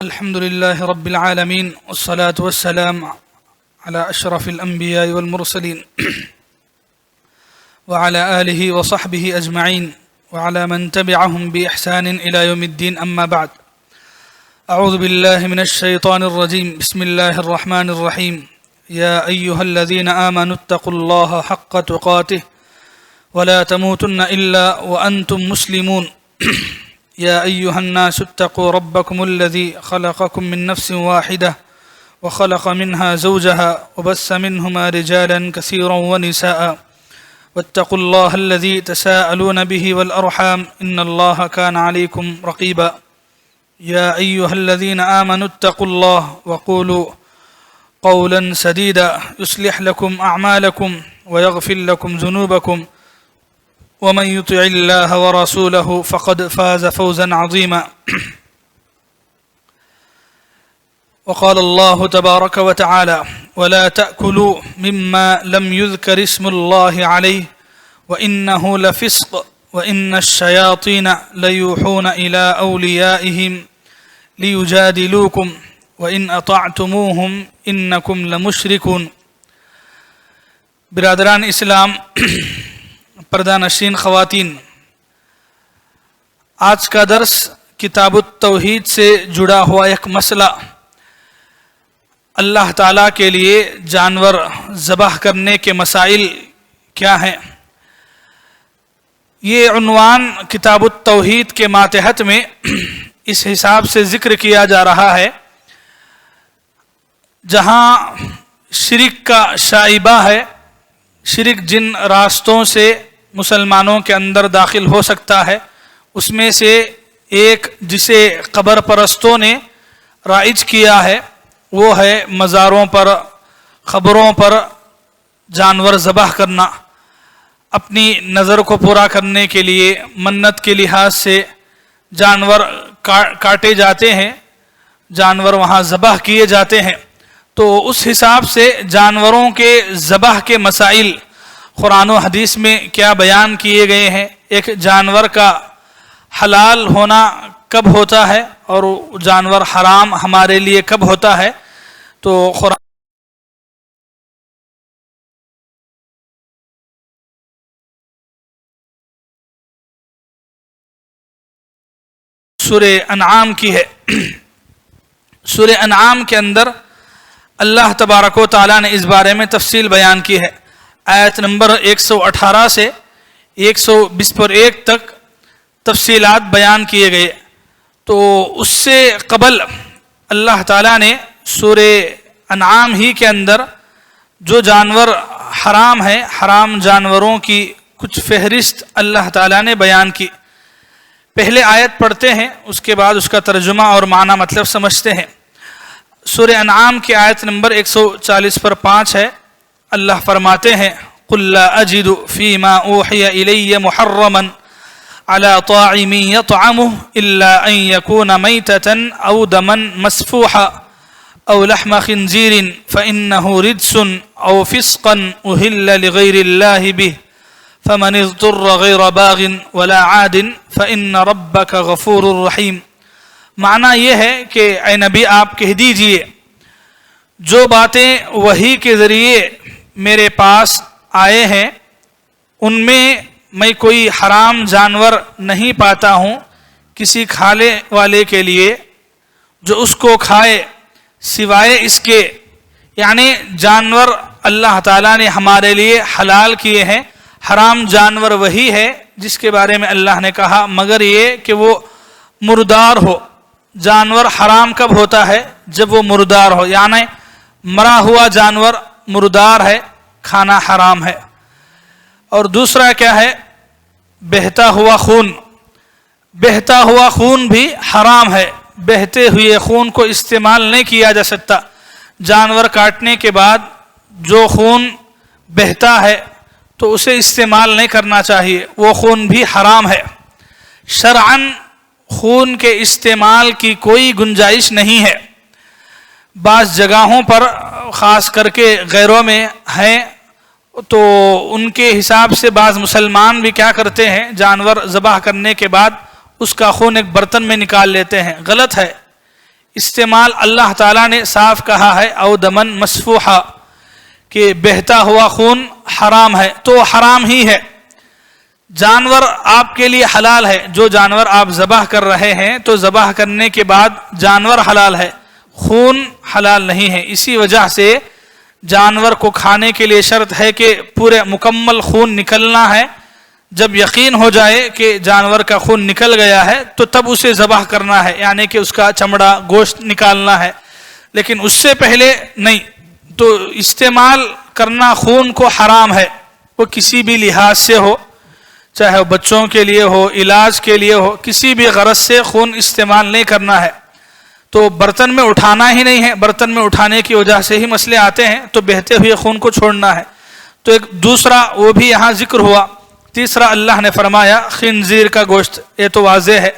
الحمد لله رب العالمين والصلاة والسلام على أشرف الأنبياء والمرسلين وعلى آله وصحبه أجمعين وعلى من تبعهم بإحسان إلى يوم الدين. أما بعد، أعوذ بالله من الشيطان الرجيم. بسم الله الرحمن الرحيم. يا أيها الذين آمنوا اتقوا الله حق تقاته ولا تموتن إلا وأنتم مسلمون. يا أيها الناس اتقوا ربكم الذي خلقكم من نفس واحدة وخلق منها زوجها وبث منهما رجالا كثيرا ونساء واتقوا الله الذي تساءلون به والأرحام إن الله كان عليكم رقيبا. يا أيها الذين آمنوا اتقوا الله وقولوا قولا سديدا يصلح لكم أعمالكم ويغفر لكم ذنوبكم ومن يطع الله ورسوله فقد فاز فوزا عظيما. وقال الله تبارك وتعالى: ولا تأكلوا مما لم يذكر اسم الله عليه وإنه لفسق وإن الشياطين ليوحون إلى أوليائهم ليجادلوكم وإن أطعتموهم إنكم لمشركون. برادران اسلام، پردہ نشین خواتین، آج کا درس کتاب التوحید سے جڑا ہوا ایک مسئلہ، اللہ تعالیٰ کے لیے جانور ذبح کرنے کے مسائل کیا ہیں، یہ عنوان کتاب التوحید کے ماتحت میں اس حساب سے ذکر کیا جا رہا ہے جہاں شرک کا شائبہ ہے، شرک جن راستوں سے مسلمانوں کے اندر داخل ہو سکتا ہے اس میں سے ایک جسے قبر پرستوں نے رائج کیا ہے وہ ہے مزاروں پر، قبروں پر جانور ذبح کرنا. اپنی نظر کو پورا کرنے کے لیے منت کے لحاظ سے جانور کاٹے جاتے ہیں، جانور وہاں ذبح کیے جاتے ہیں. تو اس حساب سے جانوروں کے ذبح کے مسائل قرآن و حدیث میں کیا بیان کیے گئے ہیں، ایک جانور کا حلال ہونا کب ہوتا ہے اور جانور حرام ہمارے لیے کب ہوتا ہے. تو قرآن سورہ انعام کی ہے. سورہ انعام کے اندر اللہ تبارک و تعالیٰ نے اس بارے میں تفصیل بیان کی ہے. آیت نمبر 118 سے 121 تک تفصیلات بیان کیے گئے. تو اس سے قبل اللہ تعالیٰ نے سورہ انعام ہی کے اندر جو جانور حرام ہیں، حرام جانوروں کی کچھ فہرست اللہ تعالیٰ نے بیان کی. پہلے آیت پڑھتے ہیں، اس کے بعد اس کا ترجمہ اور معنی مطلب سمجھتے ہیں. سورہ انعام کی آیت نمبر 140 پر 5 ہے. اللہ فرماتے ہیں: قُلْ لَا أَجِدُ فِي مَا أُوحِيَ إِلَيَّ مُحَرَّمًا عَلَى طَاعِمٍ يَطْعَمُهُ إِلَّا أَن يَكُونَ مَيْتَةً أَوْ دَمًا مَسْفُوحًا أَوْ لَحْمَ خِنْزِيرٍ فَإِنَّهُ رِجْسٌ أَوْ فِسْقًا أُهِلَّ لِغَيْرِ اللَّهِ بِهِ فَمَنِ اضْطُرَّ غَيْرَ بَاغٍ وَلَا عَادٍ فَإِنَّ رَبَّكَ غَفُورٌ رَحِيمٌ. معنی یہ ہے کہ اے نبی آپ کہہ دیجئے جو باتیں وحی کے ذریعے میرے پاس آئے ہیں ان میں کوئی حرام جانور نہیں پاتا ہوں کسی کھانے والے کے لیے جو اس کو کھائے سوائے اس کے، یعنی جانور اللہ تعالیٰ نے ہمارے لیے حلال کیے ہیں. حرام جانور وہی ہے جس کے بارے میں اللہ نے کہا مگر یہ کہ وہ مردار ہو. جانور حرام کب ہوتا ہے؟ جب وہ مردار ہو، یعنی مرا ہوا جانور مردار ہے، کھانا حرام ہے. اور دوسرا کیا ہے؟ بہتا ہوا خون. بہتا ہوا خون بھی حرام ہے. بہتے ہوئے خون کو استعمال نہیں کیا جا سکتا. جانور کاٹنے کے بعد جو خون بہتا ہے تو اسے استعمال نہیں کرنا چاہیے، وہ خون بھی حرام ہے. شرعاً خون کے استعمال کی کوئی گنجائش نہیں ہے. بعض جگہوں پر خاص کر کے غیروں میں ہیں تو ان کے حساب سے بعض مسلمان بھی کیا کرتے ہیں، جانور ذبح کرنے کے بعد اس کا خون ایک برتن میں نکال لیتے ہیں. غلط ہے. استعمال اللہ تعالیٰ نے صاف کہا ہے او دمن مسفوحا کہ بہتا ہوا خون حرام ہے، تو حرام ہی ہے۔ جانور آپ کے لیے حلال ہے، جو جانور آپ ذبح کر رہے ہیں تو ذبح کرنے کے بعد جانور حلال ہے، خون حلال نہیں ہے۔ اسی وجہ سے جانور کو کھانے کے لیے شرط ہے کہ پورے مکمل خون نکلنا ہے۔ جب یقین ہو جائے کہ جانور کا خون نکل گیا ہے تو تب اسے ذبح کرنا ہے، یعنی کہ اس کا چمڑا گوشت نکالنا ہے، لیکن اس سے پہلے نہیں۔ تو استعمال کرنا خون کو حرام ہے، وہ کسی بھی لحاظ سے ہو، چاہے وہ بچوں کے لیے ہو، علاج کے لیے ہو، کسی بھی غرض سے خون استعمال نہیں کرنا ہے۔ تو برتن میں اٹھانا ہی نہیں ہے، برتن میں اٹھانے کی وجہ سے ہی مسئلے آتے ہیں، تو بہتے ہوئے خون کو چھوڑنا ہے۔ تو ایک دوسرا وہ بھی یہاں ذکر ہوا۔ تیسرا اللہ نے فرمایا خنزیر کا گوشت، یہ تو واضح ہے،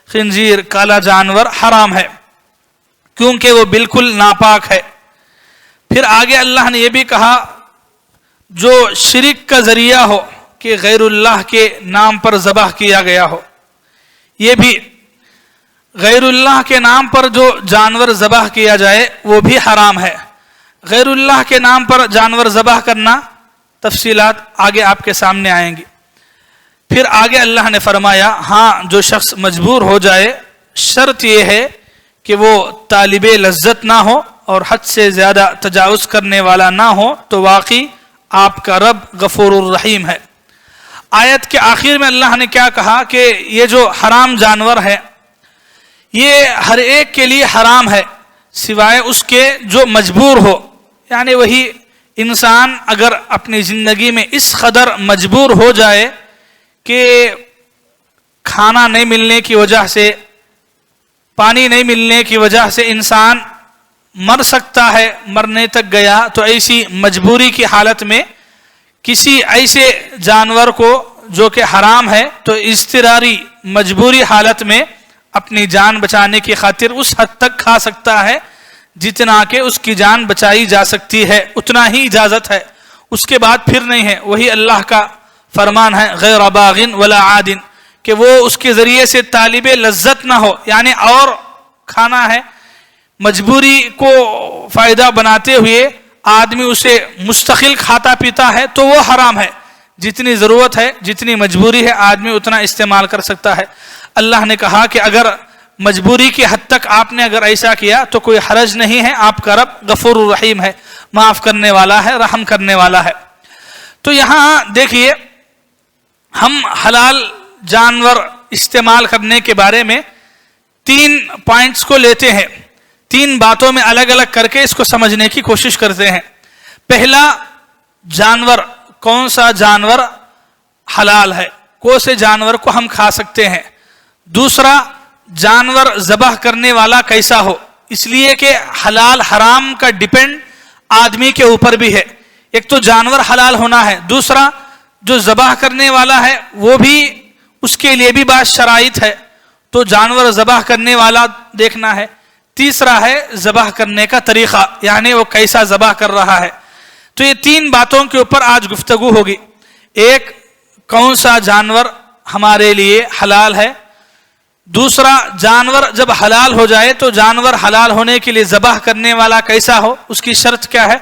خنزیر کالا جانور حرام ہے کیونکہ وہ بالکل ناپاک ہے۔ پھر آگے اللہ نے یہ بھی کہا جو شرک کا ذریعہ ہو کہ غیر اللہ کے نام پر ذبح کیا گیا ہو، یہ بھی غیر اللہ کے نام پر جو جانور ذبح کیا جائے وہ بھی حرام ہے۔ غیر اللہ کے نام پر جانور ذبح کرنا تفصیلات آگے آپ کے سامنے آئیں گی۔ پھر آگے اللہ نے فرمایا ہاں جو شخص مجبور ہو جائے، شرط یہ ہے کہ وہ طالب لذت نہ ہو اور حد سے زیادہ تجاوز کرنے والا نہ ہو، تو واقعی آپ کا رب غفور الرحیم ہے۔ آیت کے آخر میں اللہ نے کیا کہا کہ یہ جو حرام جانور ہے یہ ہر ایک کے لیے حرام ہے سوائے اس کے جو مجبور ہو، یعنی وہی انسان اگر اپنی زندگی میں اس قدر مجبور ہو جائے کہ کھانا نہیں ملنے کی وجہ سے، پانی نہیں ملنے کی وجہ سے انسان مر سکتا ہے، مرنے تک گیا، تو ایسی مجبوری کی حالت میں کسی ایسے جانور کو جو کہ حرام ہے تو اضطراری مجبوری حالت میں اپنی جان بچانے کی خاطر اس حد تک کھا سکتا ہے جتنا کہ اس کی جان بچائی جا سکتی ہے، اتنا ہی اجازت ہے، اس کے بعد پھر نہیں ہے۔ وہی اللہ کا فرمان ہے غیر باغ ولا عاد، کہ وہ اس کے ذریعے سے طالب لذت نہ ہو، یعنی اور کھانا ہے، مجبوری کو فائدہ بناتے ہوئے آدمی اسے مستقل کھاتا پیتا ہے تو وہ حرام ہے۔ جتنی ضرورت ہے، جتنی مجبوری ہے، آدمی اتنا استعمال کر سکتا ہے۔ اللہ نے کہا کہ اگر مجبوری کی حد تک آپ نے اگر ایسا کیا تو کوئی حرج نہیں ہے، آپ کا رب غفور الرحیم ہے، معاف کرنے والا ہے، رحم کرنے والا ہے۔ تو یہاں دیکھیے ہم حلال جانور استعمال کرنے کے بارے میں 3 پوائنٹس کو لیتے ہیں، 3 باتوں میں الگ الگ کر کے اس کو سمجھنے کی کوشش کرتے ہیں۔ پہلا، جانور، کون سا جانور حلال ہے، کون سے جانور کو ہم کھا سکتے ہیں۔ دوسرا، جانور ذبح کرنے والا کیسا ہو، اس لیے کہ حلال حرام کا ڈیپینڈ آدمی کے اوپر بھی ہے۔ ایک تو جانور حلال ہونا ہے، دوسرا جو ذبح کرنے والا ہے وہ بھی، اس کے لیے بھی بعض شرائط ہے، تو جانور ذبح کرنے والا دیکھنا ہے۔ تیسرا ہے ذبح کرنے کا طریقہ، یعنی وہ کیسا ذبح کر رہا ہے۔ تو یہ 3 باتوں کے اوپر آج گفتگو ہوگی۔ ایک، کون سا جانور ہمارے لیے حلال ہے۔ دوسرا، جانور جب حلال ہو جائے تو جانور حلال ہونے کے لیے ذبح کرنے والا کیسا ہو، اس کی شرط کیا ہے۔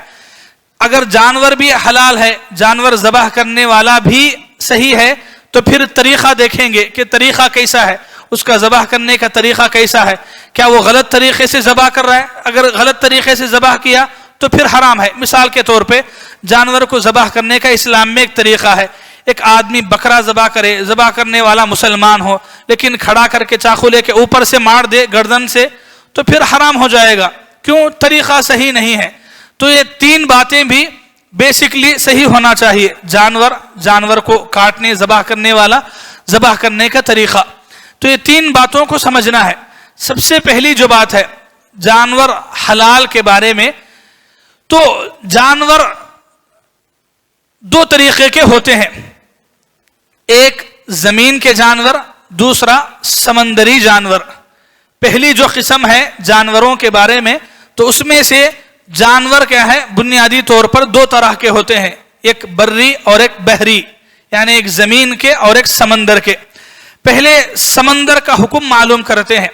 اگر جانور بھی حلال ہے، جانور ذبح کرنے والا بھی صحیح ہے، تو پھر طریقہ دیکھیں گے کہ طریقہ کیسا ہے، اس کا ذبح کرنے کا طریقہ کیسا ہے، کیا وہ غلط طریقے سے ذبح کر رہا ہے۔ اگر غلط طریقے سے ذبح کیا تو پھر حرام ہے۔ مثال کے طور پہ جانور کو ذبح کرنے کا اسلام میں ایک طریقہ ہے۔ ایک آدمی بکرا ذبح کرے، ذبح کرنے والا مسلمان ہو، لیکن کھڑا کر کے چاقو لے کے اوپر سے مار دے گردن سے، تو پھر حرام ہو جائے گا، کیوں؟ طریقہ صحیح نہیں ہے۔ تو یہ 3 باتیں بھی بیسکلی صحیح ہونا چاہیے، جانور کو کاٹنے، ذبح کرنے والا، ذبح کرنے کا طریقہ۔ تو یہ 3 باتوں کو سمجھنا ہے۔ سب سے پہلی جو بات ہے جانور حلال کے بارے میں، تو جانور 2 طریقے کے ہوتے ہیں، ایک زمین کے جانور، دوسرا سمندری جانور۔ پہلی جو قسم ہے جانوروں کے بارے میں، تو اس میں سے جانور کیا ہے، بنیادی طور پر 2 طرح کے ہوتے ہیں، ایک بری اور ایک بحری، یعنی ایک زمین کے اور ایک سمندر کے۔ پہلے سمندر کا حکم معلوم کرتے ہیں۔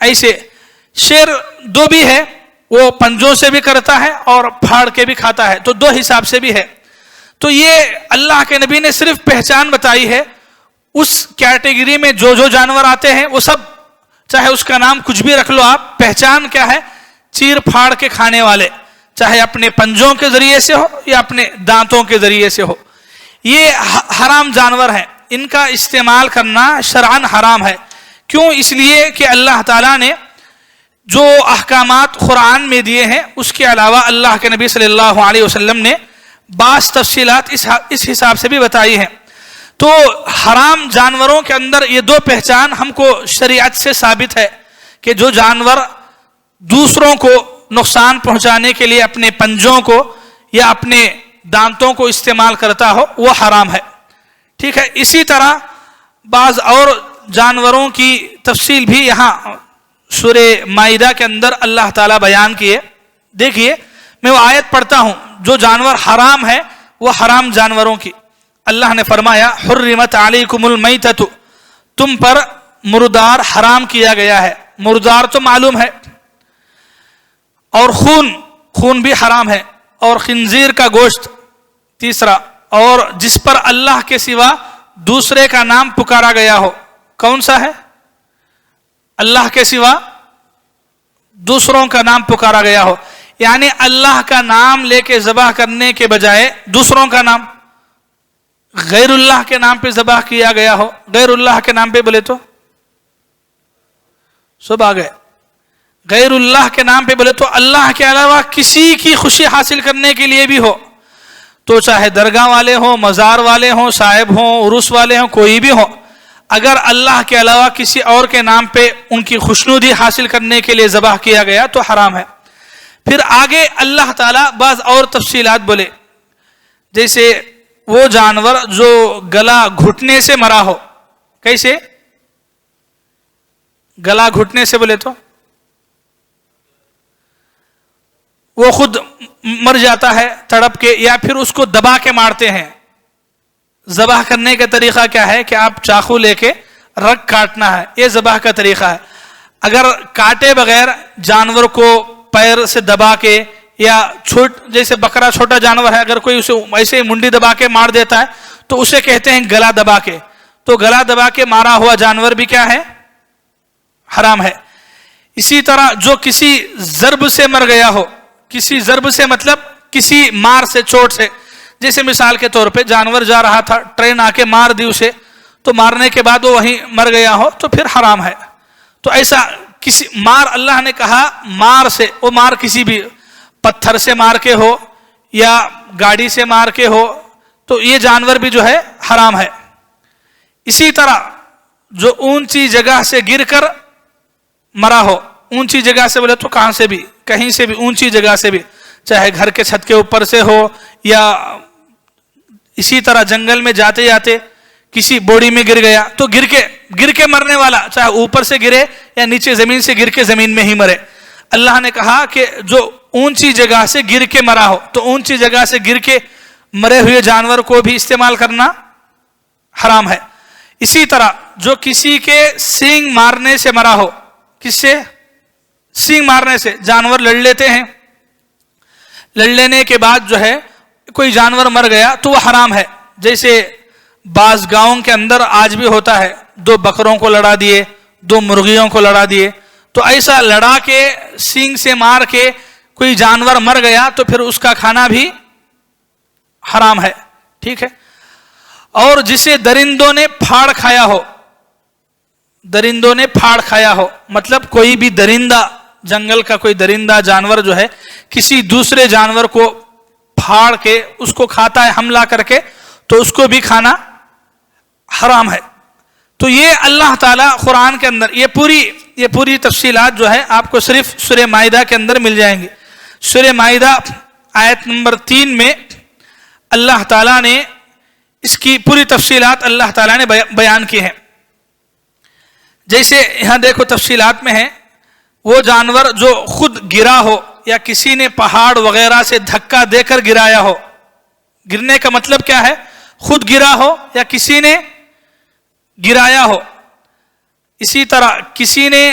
ایسے شیر دو بھی ہے, وہ پنجوں سے بھی کرتا ہے اور پھاڑ کے بھی کھاتا ہے, تو دو حساب سے بھی ہے. تو یہ اللہ کے نبی نے صرف پہچان بتائی ہے. اس کیٹیگری میں جو جانور آتے ہیں وہ سب, چاہے اس کا نام کچھ بھی رکھ لو آپ, پہچان کیا ہے؟ چیر پھاڑ کے کھانے والے, چاہے اپنے پنجوں کے ذریعے سے ہو یا اپنے دانتوں کے ذریعے سے ہو. یہ حرام جانور ہیں, ان کا استعمال کرنا شرعاً حرام ہے. کیوں؟ اس لیے کہ اللہ تعالیٰ نے جو احکامات قرآن میں دیے ہیں اس کے علاوہ اللہ کے نبی صلی اللہ علیہ وسلم نے بعض تفصیلات اس حساب سے بھی بتائی ہیں. تو حرام جانوروں کے اندر یہ دو پہچان ہم کو شریعت سے ثابت ہے کہ جو جانور دوسروں کو نقصان پہنچانے کے لیے اپنے پنجوں کو یا اپنے دانتوں کو استعمال کرتا ہو وہ حرام ہے. ٹھیک ہے. اسی طرح بعض اور جانوروں کی تفصیل بھی یہاں سورہ مائدہ کے اندر اللہ تعالیٰ بیان کیے. دیکھیے میں وہ آیت پڑھتا ہوں, جو جانور حرام ہے وہ حرام جانوروں کی. اللہ نے فرمایا حرمت علیکم المیتۃ, تم پر مردار حرام کیا گیا ہے. مردار تو معلوم ہے, اور خون بھی حرام ہے, اور خنزیر کا گوشت تیسرا, اور جس پر اللہ کے سوا دوسرے کا نام پکارا گیا ہو. کون سا ہے؟ اللہ کے سوا دوسروں کا نام پکارا گیا ہو, یعنی اللہ کا نام لے کے ذبح کرنے کے بجائے دوسروں کا نام, غیر اللہ کے نام پہ ذبح کیا گیا ہو. غیر اللہ کے نام پہ بولے تو سب آ گئے. غیر اللہ کے نام پہ بولے تو اللہ کے علاوہ کسی کی خوشی حاصل کرنے کے لیے بھی ہو, تو چاہے درگاہ والے ہوں, مزار والے ہوں, صاحب ہوں, عرس والے ہوں, کوئی بھی ہو, اگر اللہ کے علاوہ کسی اور کے نام پہ ان کی خوشنودی حاصل کرنے کے لیے ذبح کیا گیا تو حرام ہے. پھر آگے اللہ تعالیٰ بعض اور تفصیلات بولے, جیسے وہ جانور جو گلا گھٹنے سے مرا ہو. کیسے گلا گھٹنے سے؟ بولے تو وہ خود مر جاتا ہے تڑپ کے, یا پھر اس کو دبا کے مارتے ہیں. ذبح کرنے کا طریقہ کیا ہے کہ آپ چاقو لے کے رگ کاٹنا ہے, یہ ذبح کا طریقہ ہے. اگر کاٹے بغیر جانور کو پیر سے دبا کے, یا جیسے بکرا چھوٹا جانور ہے, اگر کوئی اسے ایسے ہی منڈی دبا کے مار دیتا ہے تو اسے کہتے ہیں گلا دبا کے. تو گلا دبا کے مارا ہوا جانور بھی کیا ہے؟ حرام ہے. اسی طرح جو کسی ضرب سے مر گیا ہو, کسی ضرب سے مطلب کسی مار سے, چوٹ سے, جیسے مثال کے طور پہ جانور جا رہا تھا, ٹرین آ کے مار دی اسے, تو مارنے کے بعد وہ وہیں مر گیا ہو تو پھر حرام ہے. تو ایسا کسی مار, اللہ نے کہا مار سے, وہ مار کسی بھی پتھر سے مار کے ہو یا گاڑی سے مار کے ہو, تو یہ جانور بھی جو ہے حرام ہے. اسی طرح جو اونچی جگہ سے گر کر مرا ہو, اونچی جگہ سے بولے تو کہاں سے بھی, کہیں سے بھی, اونچی جگہ سے بھی, چاہے گھر کے چھت کے اوپر سے ہو, یا اسی طرح جنگل میں جاتے جاتے کسی بوڑی میں گر گیا تو گر کے مرنے والا, چاہے اوپر سے گرے یا نیچے زمین سے گر کے زمین میں ہی مرے. اللہ نے کہا کہ جو اونچی جگہ سے گر کے مرا ہو, تو اونچی جگہ سے گر کے مرے ہوئے جانور کو بھی استعمال کرنا حرام ہے. اسی طرح جو کسی کے سینگ مارنے سے مرا ہو, کس سے؟ سینگ مارنے سے. جانور لڑ لیتے ہیں, لڑ لینے کے بعد جو ہے کوئی جانور مر گیا تو وہ حرام ہے. جیسے بعض گاؤں کے اندر آج بھی ہوتا ہے, 2 بکروں کو لڑا دیے, 2 مرغیوں کو لڑا دیے, تو ایسا لڑا کے سینگ سے مار کے کوئی جانور مر گیا تو پھر اس کا کھانا بھی حرام ہے. ٹھیک ہے. اور جسے درندوں نے پھاڑ کھایا ہو, درندوں نے پھاڑ کھایا ہو مطلب کوئی بھی درندہ, جنگل کا کوئی درندہ جانور جو ہے کسی دوسرے جانور کو پھاڑ کے اس کو کھاتا ہے حملہ کر کے, تو اس کو بھی کھانا حرام ہے. تو یہ اللہ تعالیٰ قرآن کے اندر یہ پوری تفصیلات جو ہے آپ کو صرف سورہ مائدہ کے اندر مل جائیں گی. سورہ مائدہ آیت نمبر 3 میں اللہ تعالیٰ نے اس کی پوری تفصیلات اللہ تعالیٰ نے بیان کی ہیں. جیسے یہاں دیکھو تفصیلات میں ہے, وہ جانور جو خود گرا ہو یا کسی نے پہاڑ وغیرہ سے دھکا دے کر گرایا ہو. گرنے کا مطلب کیا ہے؟ خود گرا ہو یا کسی نے گرایا ہو. اسی طرح کسی نے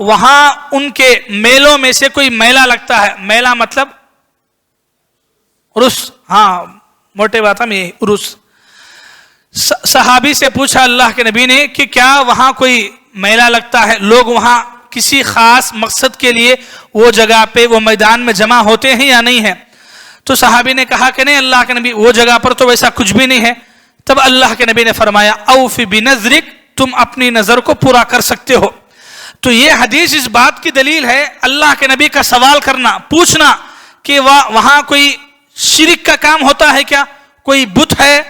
وہاں ان کے میلوں میں سے کوئی میلہ لگتا ہے. میلہ مطلب عرس, ہاں موٹے بات ہم یہ عرس. صحابی سے پوچھا اللہ کے نبی نے کہ کیا وہاں کوئی میلہ لگتا ہے, لوگ وہاں کسی خاص مقصد کے لیے وہ جگہ پہ وہ میدان میں جمع ہوتے ہیں یا نہیں ہیں؟ تو صحابی نے کہا کہ نہیں اللہ کے نبی, وہ جگہ پر تو ویسا کچھ بھی نہیں ہے. تب اللہ کے نبی نے فرمایا اوف بنذرک, تم اپنی نظر کو پورا کر سکتے ہو. تو یہ حدیث اس بات کی دلیل ہے, اللہ کے نبی کا سوال کرنا, پوچھنا کہ وہاں کوئی شرک کا کام ہوتا ہے کیا, کوئی بت ہے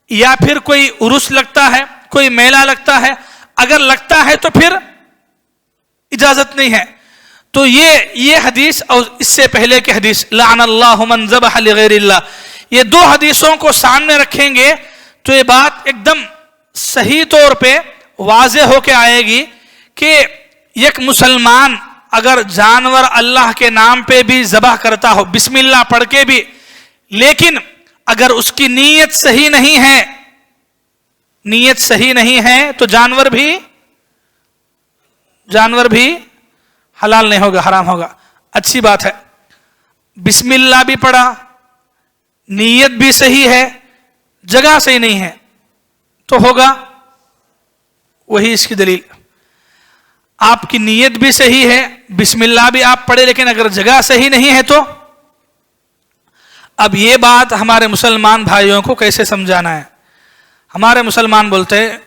یا پھر کوئی عرس لگتا ہے, کوئی میلہ لگتا ہے, اگر لگتا ہے تو پھر اجازت نہیں ہے. تو یہ حدیث اور اس سے پہلے کی حدیث لعن اللہ من ذبح لغیر اللہ, یہ دو حدیثوں کو سامنے رکھیں گے تو یہ بات ایک دم صحیح طور پہ واضح ہو کے آئے گی کہ ایک مسلمان اگر جانور اللہ کے نام پہ بھی ذبح کرتا ہو, بسم اللہ پڑھ کے بھی, لیکن اگر اس کی نیت صحیح نہیں ہے, نیت صحیح نہیں ہے تو جانور بھی حلال نہیں ہوگا, حرام ہوگا. اچھی بات ہے, بسم اللہ بھی پڑھا, نیت بھی صحیح ہے, جگہ صحیح نہیں ہے تو ہوگا وہی اس کی دلیل. آپ کی نیت بھی صحیح ہے, بسم اللہ بھی آپ پڑھے, لیکن اگر جگہ صحیح نہیں ہے تو اب یہ بات ہمارے مسلمان بھائیوں کو کیسے سمجھانا ہے؟ ہمارے مسلمان بولتے ہیں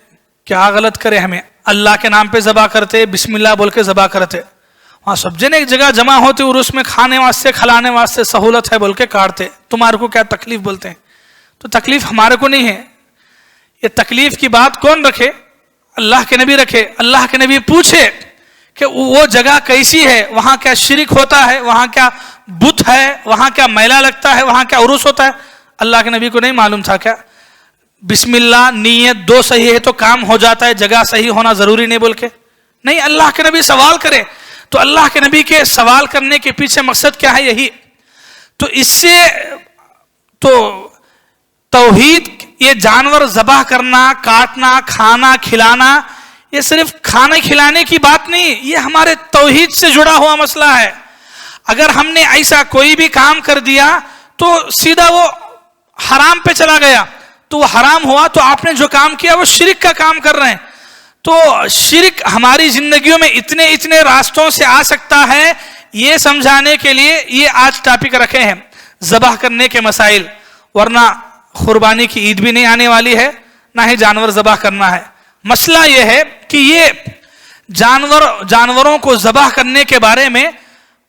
کیا غلط کرے, ہمیں اللہ کے نام پہ ذبح کرتے, بسم اللہ بول کے ذبح کرتے, وہاں سب جنے ایک جگہ جمع ہوتے اور اس میں کھانے واسطے کھلانے واسطے سہولت ہے بول کے کاٹتے, تمہارے کو کیا تکلیف بولتے ہیں؟ تو تکلیف ہمارے کو نہیں ہے. یہ تکلیف کی بات کون رکھے؟ اللہ کے نبی رکھے. اللہ کے نبی پوچھے کہ وہ جگہ کیسی ہے, وہاں کیا شرک ہوتا ہے, وہاں کیا بت ہے, وہاں کیا میلہ لگتا ہے, وہاں کیا عرس ہوتا ہے؟ اللہ کے نبی کو نہیں معلوم تھا کیا بسم اللہ نیت دو صحیح ہے تو کام ہو جاتا ہے, جگہ صحیح ہونا ضروری نہیں بول کے؟ نہیں, اللہ کے نبی سوال کرے تو اللہ کے نبی کے سوال کرنے کے پیچھے مقصد کیا ہے؟ یہی. تو اس سے تو توحید, یہ جانور ذبح کرنا, کاٹنا, کھانا, کھلانا, یہ صرف کھانے کھلانے کی بات نہیں, یہ ہمارے توحید سے جڑا ہوا مسئلہ ہے. اگر ہم نے ایسا کوئی بھی کام کر دیا تو سیدھا وہ حرام پہ چلا گیا, تو وہ حرام ہوا, تو آپ نے جو کام کیا وہ شرک کا کام کر رہے ہیں. تو شرک ہماری زندگیوں میں اتنے راستوں سے آ سکتا ہے, یہ سمجھانے کے لیے یہ آج ٹاپک رکھے ہیں, ذبح کرنے کے مسائل. ورنہ قربانی کی عید بھی نہیں آنے والی ہے, نہ ہی جانور ذبح کرنا ہے. مسئلہ یہ ہے کہ یہ جانوروں کو ذبح کرنے کے بارے میں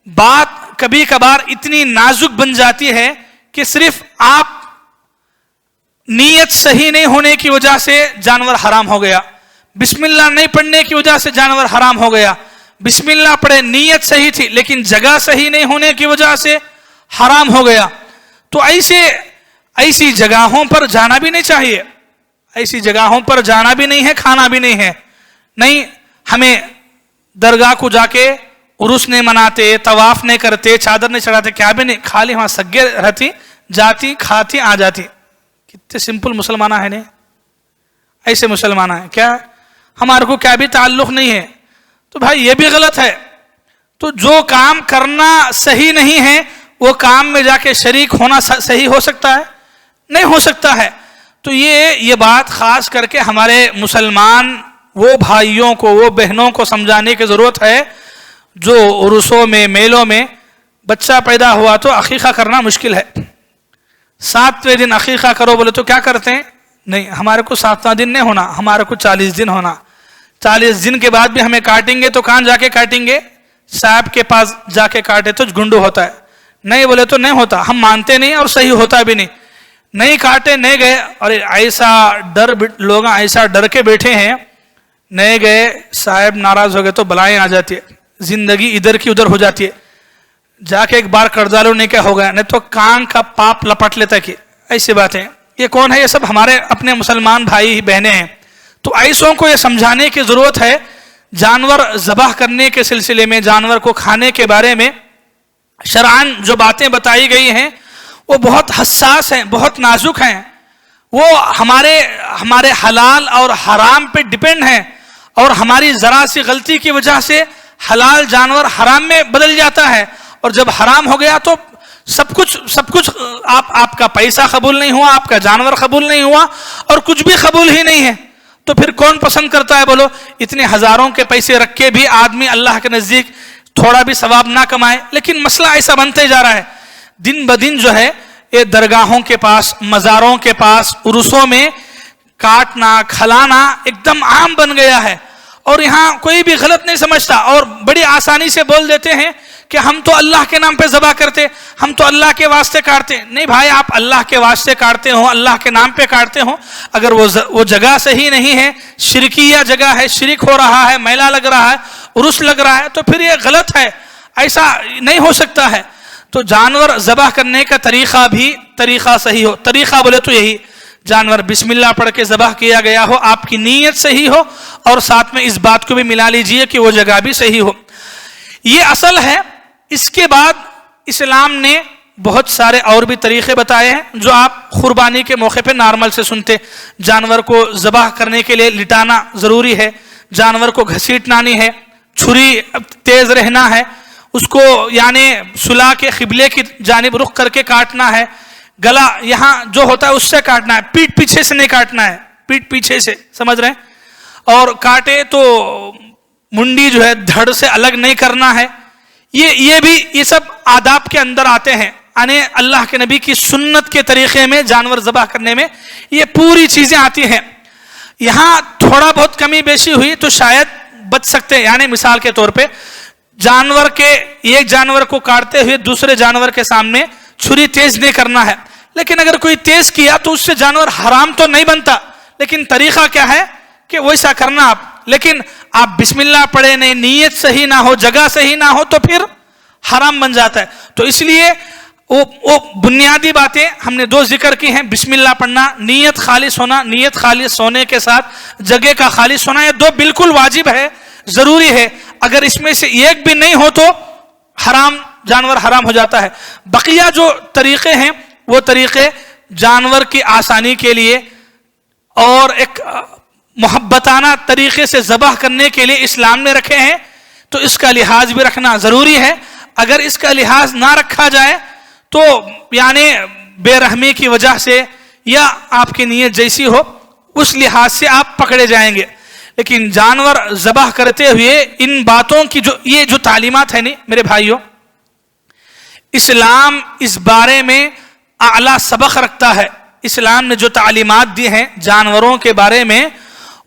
بات کبھی کبھار اتنی نازک بن جاتی ہے کہ صرف آپ نیت صحیح نہیں ہونے کی وجہ سے جانور حرام ہو گیا, بسم اللہ نہیں پڑھنے کی وجہ سے جانور حرام ہو گیا, بسم اللہ پڑھے, نیت صحیح تھی لیکن جگہ صحیح نہیں ہونے کی وجہ سے حرام ہو گیا. تو ایسی جگہوں پر جانا بھی نہیں چاہیے, ایسی جگہوں پر جانا بھی نہیں ہے, کھانا بھی نہیں ہے. نہیں, ہمیں درگاہ کو جا کے عرس نہیں مناتے, طواف نہیں کرتے, چادر نہیں چڑھاتے, کیا بھی نہیں, خالی وہاں سگے رہتی, جاتی, کھاتی, آ جاتی. کتنے سمپل مسلمان ہیں نہیں, ایسے مسلمان ہیں کیا, ہمارے کو کیا بھی تعلق نہیں ہے. تو بھائی یہ بھی غلط ہے. تو جو کام کرنا صحیح نہیں ہے وہ کام میں جا کے شریک ہونا صحیح ہو سکتا ہے؟ نہیں ہو سکتا ہے. تو یہ بات خاص کر کے ہمارے مسلمان وہ بھائیوں کو, وہ بہنوں کو سمجھانے کی ضرورت ہے جو عرسوں میں, میلوں میں بچہ پیدا ہوا تو عقیقہ کرنا مشکل ہے. 7ویں دن عقیقہ کرو بولے تو کیا کرتے ہیں؟ نہیں, ہمارے کو 7واں دن نہیں ہونا, ہمارے کو 40 دن ہونا. 40 دن کے بعد بھی ہمیں کاٹیں گے تو کہاں جا کے کاٹیں گے؟ صاحب کے پاس جا کے کاٹے تو گنڈو ہوتا ہے. نہیں بولے تو نہیں ہوتا, ہم مانتے نہیں اور صحیح ہوتا بھی نہیں. نہیں کاٹے, نہیں گئے, اور ایسا ڈر, لوگ ایسا ڈر کے بیٹھے ہیں, نہیں گئے, صاحب ناراض ہو گئے تو بلائیں آ جاتی ہے, زندگی ادھر کی ادھر ہو جاتی ہے. جا کے ایک بار قرضہ لو, نہیں کیا ہو گیا, نہیں تو کان کا پاپ لپٹ لیتا کہ ایسی باتیں. یہ کون ہے؟ یہ سب ہمارے اپنے مسلمان بھائی بہنیں ہیں. تو ایسوں کو یہ سمجھانے کی ضرورت ہے. جانور ذبح کرنے کے سلسلے میں, جانور کو کھانے کے بارے میں شرعاً جو باتیں بتائی گئی ہیں وہ بہت حساس ہیں, بہت نازک ہیں. وہ ہمارے حلال اور حرام پہ ڈیپینڈ ہیں, اور ہماری ذرا سی غلطی کی وجہ سے حلال جانور حرام میں بدل جاتا ہے، اور جب حرام ہو گیا تو سب کچھ آپ کا پیسہ قبول نہیں ہوا، آپ کا جانور قبول نہیں ہوا، اور کچھ بھی قبول ہی نہیں ہے. تو پھر کون پسند کرتا ہے بولو؟ اتنے ہزاروں کے پیسے رکھ کے بھی آدمی اللہ کے نزدیک تھوڑا بھی ثواب نہ کمائے. لیکن مسئلہ ایسا بنتے جا رہا ہے، دن بدن جو ہے یہ درگاہوں کے پاس، مزاروں کے پاس، عرسوں میں کاٹنا کھلانا ایک دم عام بن گیا ہے، اور یہاں کوئی بھی غلط نہیں سمجھتا، اور بڑی آسانی سے بول دیتے ہیں کہ ہم تو اللہ کے نام پہ ذبح کرتے، ہم تو اللہ کے واسطے کاٹتے. نہیں بھائی، آپ اللہ کے واسطے کاٹتے ہو، اللہ کے نام پہ کاٹتے ہو، اگر وہ جگہ صحیح نہیں ہے، شرکیہ جگہ ہے، شرک ہو رہا ہے، میلہ لگ رہا ہے، عرس لگ رہا ہے، تو پھر یہ غلط ہے، ایسا نہیں ہو سکتا ہے. تو جانور ذبح کرنے کا طریقہ صحیح ہو. طریقہ بولے تو یہی، جانور بسم اللہ پڑھ کے ذبح کیا گیا ہو، آپ کی نیت صحیح ہو، اور ساتھ میں اس بات کو بھی ملا لیجئے کہ وہ جگہ بھی صحیح ہو. یہ اصل ہے. اس کے بعد اسلام نے بہت سارے اور بھی طریقے بتائے ہیں جو آپ قربانی کے موقع پہ نارمل سے سنتے. جانور کو ذبح کرنے کے لیے لٹانا ضروری ہے، جانور کو گھسیٹنا نہیں ہے، چھری تیز رہنا ہے، اس کو یعنی صلاح کے قبلے کی جانب رخ کر کے کاٹنا ہے، گلا یہاں جو ہوتا ہے اس سے کاٹنا ہے، پیٹ پیچھے سے نہیں کاٹنا ہے، پیٹ پیچھے سے، سمجھ رہے ہیں؟ اور کاٹے تو منڈی جو ہے دھڑ سے الگ نہیں کرنا ہے. یہ سب آداب کے اندر آتے ہیں، یعنی اللہ کے نبی کی سنت کے طریقے میں جانور ذبح کرنے میں یہ پوری چیزیں آتی ہیں. یہاں تھوڑا بہت کمی بیشی ہوئی تو شاید بچ سکتے ہیں. یعنی مثال کے طور پہ ایک جانور کو کاٹتے ہوئے دوسرے جانور کے سامنے چھری تیز نہیں کرنا ہے، لیکن اگر کوئی تیز کیا تو اس سے جانور حرام تو نہیں بنتا، لیکن طریقہ کیا ہے کہ ویسا کرنا آپ. لیکن آپ بسم اللہ پڑھے نہیں، نیت صحیح نہ ہو، جگہ صحیح نہ ہو تو پھر حرام بن جاتا ہے. تو اس لیے وہ بنیادی باتیں ہم نے 2 ذکر کی ہیں، بسم اللہ پڑھنا، نیت خالص ہونا، نیت خالص ہونے کے ساتھ جگہ کا خالص ہونا، یہ 2 بالکل واجب ہے، ضروری ہے. اگر اس میں سے ایک بھی نہیں ہو تو جانور حرام ہو جاتا ہے. بقیہ جو طریقے ہیں وہ طریقے جانور کی آسانی کے لیے اور ایک محبتانہ طریقے سے ذبح کرنے کے لیے اسلام نے رکھے ہیں، تو اس کا لحاظ بھی رکھنا ضروری ہے. اگر اس کا لحاظ نہ رکھا جائے تو یعنی بے رحمی کی وجہ سے یا آپ کی نیت جیسی ہو اس لحاظ سے آپ پکڑے جائیں گے. لیکن جانور ذبح کرتے ہوئے ان باتوں کی جو تعلیمات ہیں نہیں میرے بھائیوں، اسلام اس بارے میں اعلیٰ سبق رکھتا ہے. اسلام نے جو تعلیمات دی ہیں جانوروں کے بارے میں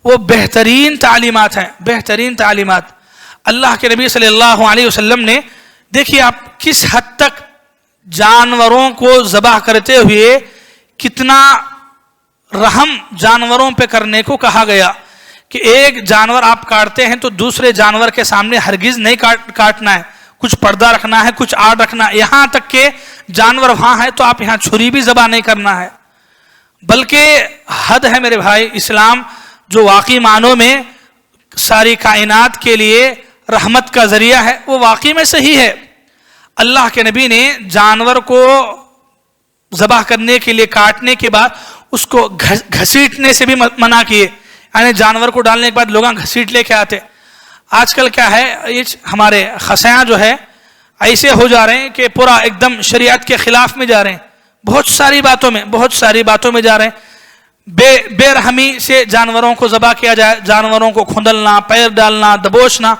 وہ بہترین تعلیمات ہیں، بہترین تعلیمات. اللہ کے نبی صلی اللہ علیہ وسلم نے دیکھیے آپ کس حد تک جانوروں کو ذبح کرتے ہوئے کتنا رحم جانوروں پہ کرنے کو کہا گیا کہ ایک جانور آپ کاٹتے ہیں تو دوسرے جانور کے سامنے ہرگز نہیں کاٹنا ہے، کچھ پردہ رکھنا ہے، کچھ آڑ رکھنا ہے. یہاں تک کہ جانور وہاں ہے تو آپ یہاں چھری بھی ذبح نہیں کرنا ہے. بلکہ حد ہے میرے بھائی. اسلام جو واقعی معنوں میں ساری کائنات کے لیے رحمت کا ذریعہ ہے وہ واقعی میں صحیح ہے. اللہ کے نبی نے جانور کو ذبح کرنے کے لیے کاٹنے کے بعد اس کو گھسیٹنے سے بھی منع کیے. یعنی جانور کو ڈالنے کے بعد لوگ گھسیٹ لے کے آتے. آج کل کیا ہے، یہ ہمارے خسیاں جو ہے ایسے ہو جا رہے ہیں کہ پورا ایک دم شریعت کے خلاف میں جا رہے ہیں، بہت ساری باتوں میں جا رہے ہیں. بے رحمی سے جانوروں کو ذبح کیا جائے، جانوروں کو کھندلنا، پیر ڈالنا، دبوچنا،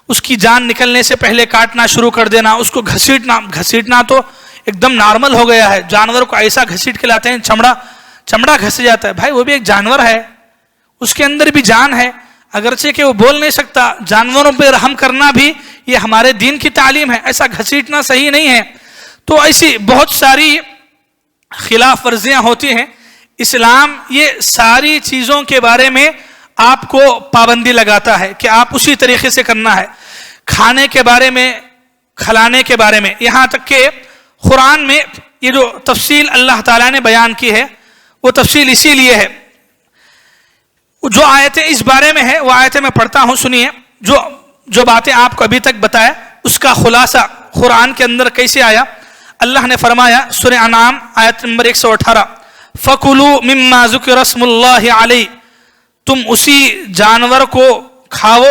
اس کی جان نکلنے سے پہلے کاٹنا شروع کر دینا، اس کو گھسیٹنا تو ایک دم نارمل ہو گیا ہے. جانور کو ایسا گھسیٹ کے لاتے ہیں چمڑا گھس جاتا ہے. بھائی وہ بھی ایک جانور ہے، اس کے اندر بھی جان ہے، اگرچہ کہ وہ بول نہیں سکتا. جانوروں پہ رحم کرنا بھی یہ ہمارے دین کی تعلیم ہے، ایسا گھسیٹنا صحیح نہیں ہے. تو ایسی بہت ساری خلاف ورزیاں ہوتی ہیں. اسلام یہ ساری چیزوں کے بارے میں آپ کو پابندی لگاتا ہے کہ آپ اسی طریقے سے کرنا ہے. کھانے کے بارے میں، کھلانے کے بارے میں، یہاں تک کہ قرآن میں یہ جو تفصیل اللہ تعالیٰ نے بیان کی ہے وہ تفصیل اسی لیے ہے. جو آیتیں اس بارے میں ہے وہ آیتیں میں پڑھتا ہوں، سنیے. جو باتیں آپ کو ابھی تک بتایا اس کا خلاصہ قرآن کے اندر کیسے آیا. اللہ نے فرمایا سورہ انعام آیت نمبر 118، فَكُلُوا مِمَّا ذُكِرَ اسْمُ اللَّهِ عَلَيْهِ، تم اسی جانور کو کھاؤ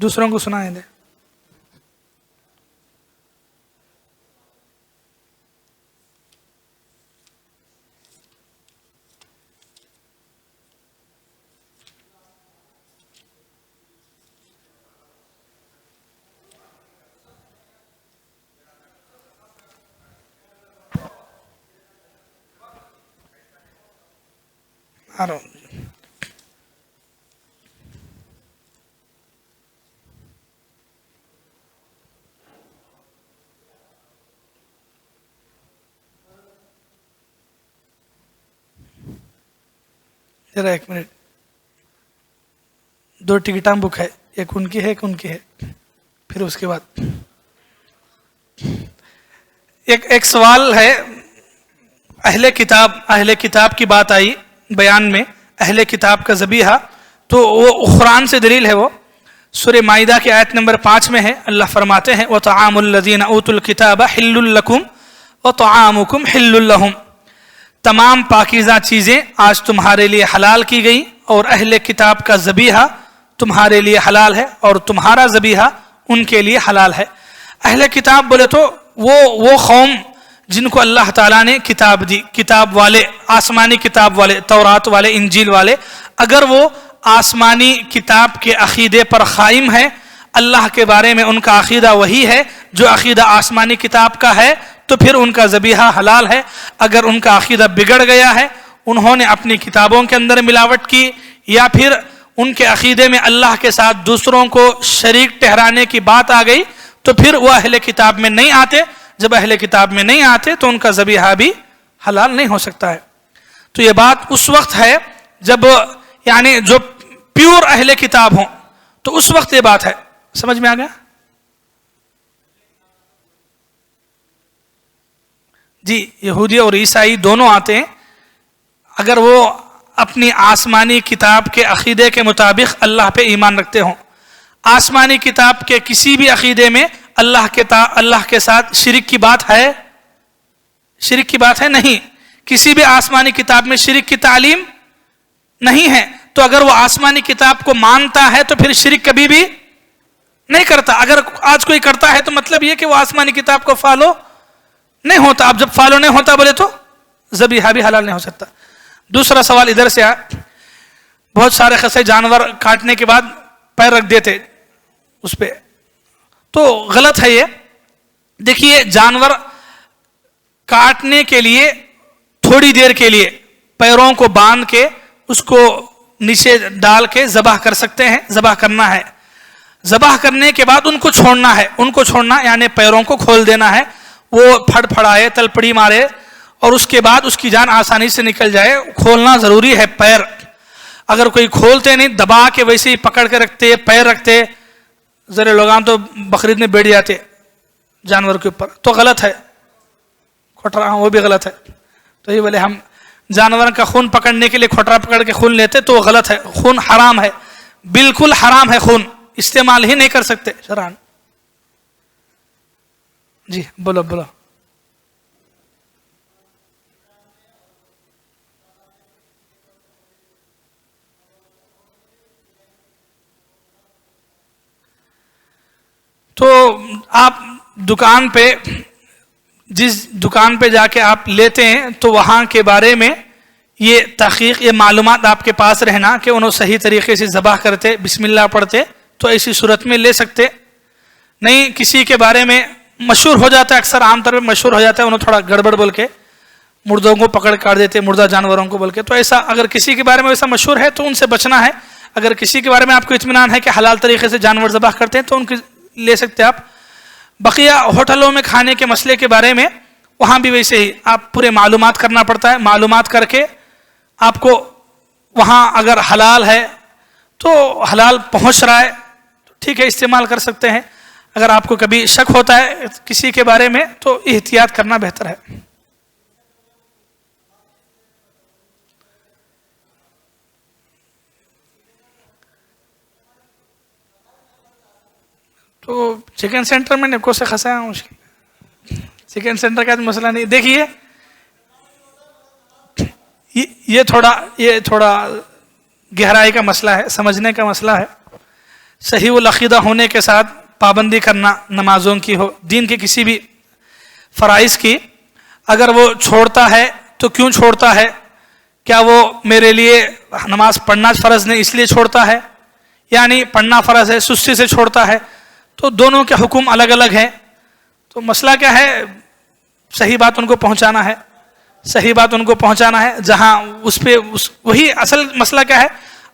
دوسروں کو سنائیں دیں. ذرا ایک منٹ, 2 ٹکٹاں بک ہے, ایک ان کی ہے ایک ان کی ہے. پھر اس کے بعد ایک سوال ہے. اہل کتاب کی بات آئی بیان میں, اہل کتاب کا ذبیحہ, تو وہ قرآن سے دلیل ہے. وہ سورہ مائدہ کی آیت نمبر 5 میں ہے. اللہ فرماتے ہیں وَطَعَامُ الَّذِينَ أُوتُوا الْكِتَابَ حِلٌّ لَكُمْ وَطَعَامُكُمْ حِلٌّ لَهُمْ. تمام پاکیزہ چیزیں آج تمہارے لیے حلال کی گئی, اور اہل کتاب کا ذبیحہ تمہارے لیے حلال ہے, اور تمہارا ذبیحہ ان کے لیے حلال ہے. اہل کتاب بولے تو وہ قوم جن کو اللہ تعالیٰ نے کتاب دی, کتاب والے, آسمانی کتاب والے, تورات والے, انجیل والے. اگر وہ آسمانی کتاب کے عقیدے پر قائم ہے, اللہ کے بارے میں ان کا عقیدہ وہی ہے جو عقیدہ آسمانی کتاب کا ہے, تو پھر ان کا ذبیحہ حلال ہے. اگر ان کا عقیدہ بگڑ گیا ہے, انہوں نے اپنی کتابوں کے اندر ملاوٹ کی, یا پھر ان کے عقیدے میں اللہ کے ساتھ دوسروں کو شریک ٹھہرانے کی بات آ گئی, تو پھر وہ اہل کتاب میں نہیں آتے. جب اہل کتاب میں نہیں آتے تو ان کا ذبیحہ بھی حلال نہیں ہو سکتا ہے. تو یہ بات اس وقت ہے جب یعنی جو پیور اہل کتاب ہوں, تو اس وقت یہ بات ہے. سمجھ میں آ گیا جی؟ یہودی اور عیسائی دونوں آتے ہیں. اگر وہ اپنی آسمانی کتاب کے عقیدے کے مطابق اللہ پہ ایمان رکھتے ہوں, آسمانی کتاب کے کسی بھی عقیدے میں اللہ کے ساتھ شرک کی بات ہے؟ شرک کی بات ہے نہیں. کسی بھی آسمانی کتاب میں شرک کی تعلیم نہیں ہے. تو اگر وہ آسمانی کتاب کو مانتا ہے تو پھر شرک کبھی بھی نہیں کرتا. اگر آج کوئی کرتا ہے تو مطلب یہ کہ وہ آسمانی کتاب کو فالو نہیں ہوتا. اب جب فالو نہیں ہوتا بولے تو ذبیحہ بھی حلال نہیں ہو سکتا. دوسرا سوال ادھر سے آیا, بہت سارے خصے جانور کاٹنے کے بعد پیر رکھ دیتے اس پہ, تو غلط ہے یہ. دیکھیے, جانور کاٹنے کے لیے تھوڑی دیر کے لیے پیروں کو باندھ کے اس کو نیچے ڈال کے ذبح کر سکتے ہیں. ذبح کرنا ہے, ذبح کرنے کے بعد ان کو چھوڑنا ہے. ان کو چھوڑنا یعنی پیروں کو کھول دینا ہے, وہ پھڑ پھڑائے, تلپڑی مارے, اور اس کے بعد اس کی جان آسانی سے نکل جائے. کھولنا ضروری ہے پیر. اگر کوئی کھولتے نہیں, دبا کے ویسے ہی پکڑ کے رکھتے, پیر رکھتے, ذرا لوگاں تو بقرعید میں بیٹھ جاتے جانور کے اوپر, تو غلط ہے. کھوٹرا, وہ بھی غلط ہے. تو یہ بولے ہم جانور کا خون پکڑنے کے لیے کھوٹرا پکڑ کے خون لیتے, تو وہ غلط ہے. خون حرام ہے, بالکل حرام ہے. خون استعمال ہی نہیں کر سکتے شرعاً. جی بولو بولو. تو آپ دکان پہ, جس دکان پہ جا کے آپ لیتے ہیں, تو وہاں کے بارے میں یہ تحقیق, یہ معلومات آپ کے پاس رہنا کہ انہوں صحیح طریقے سے ذبح کرتے, بسم اللہ پڑھتے, تو ایسی صورت میں لے سکتے. نہیں کسی کے بارے میں مشہور ہو جاتا ہے, اکثر عام طور پہ مشہور ہو جاتا ہے, انہوں تھوڑا گڑبڑ بول کے مردوں کو پکڑ کاٹ دیتے, مردہ جانوروں کو بول کے. تو ایسا اگر کسی کے بارے میں ایسا مشہور ہے تو ان سے بچنا ہے. اگر کسی کے بارے میں آپ کو اطمینان ہے کہ حلال طریقے سے جانور ذبح کرتے ہیں, تو ان کی لے سکتے آپ. بقیہ ہوٹلوں میں کھانے کے مسئلے کے بارے میں, وہاں بھی ویسے ہی آپ پورے معلومات کرنا پڑتا ہے. معلومات کر کے آپ کو وہاں اگر حلال ہے تو حلال پہنچ رہا ہے تو ٹھیک ہے, استعمال کر سکتے ہیں. اگر آپ کو کبھی شک ہوتا ہے کسی کے بارے میں تو احتیاط کرنا بہتر ہے. تو چکن سینٹر میں نکو سے خسا ہے مشکل. چکن سینٹر کا مسئلہ نہیں. دیکھیے یہ تھوڑا گہرائی کا مسئلہ ہے, سمجھنے کا مسئلہ ہے. صحیح العقیدہ ہونے کے ساتھ پابندی کرنا نمازوں کی ہو، دین کے کسی بھی فرائض کی، اگر وہ چھوڑتا ہے تو کیوں چھوڑتا ہے؟ کیا وہ میرے لیے نماز پڑھنا فرض نہیں اس لیے چھوڑتا ہے، یعنی پڑھنا فرض ہے سستی سے چھوڑتا ہے؟ تو دونوں کے حکم الگ الگ ہیں. تو مسئلہ کیا ہے؟ صحیح بات ان کو پہنچانا ہے، صحیح بات ان کو پہنچانا ہے. جہاں اس پہ وہی اصل مسئلہ کیا ہے،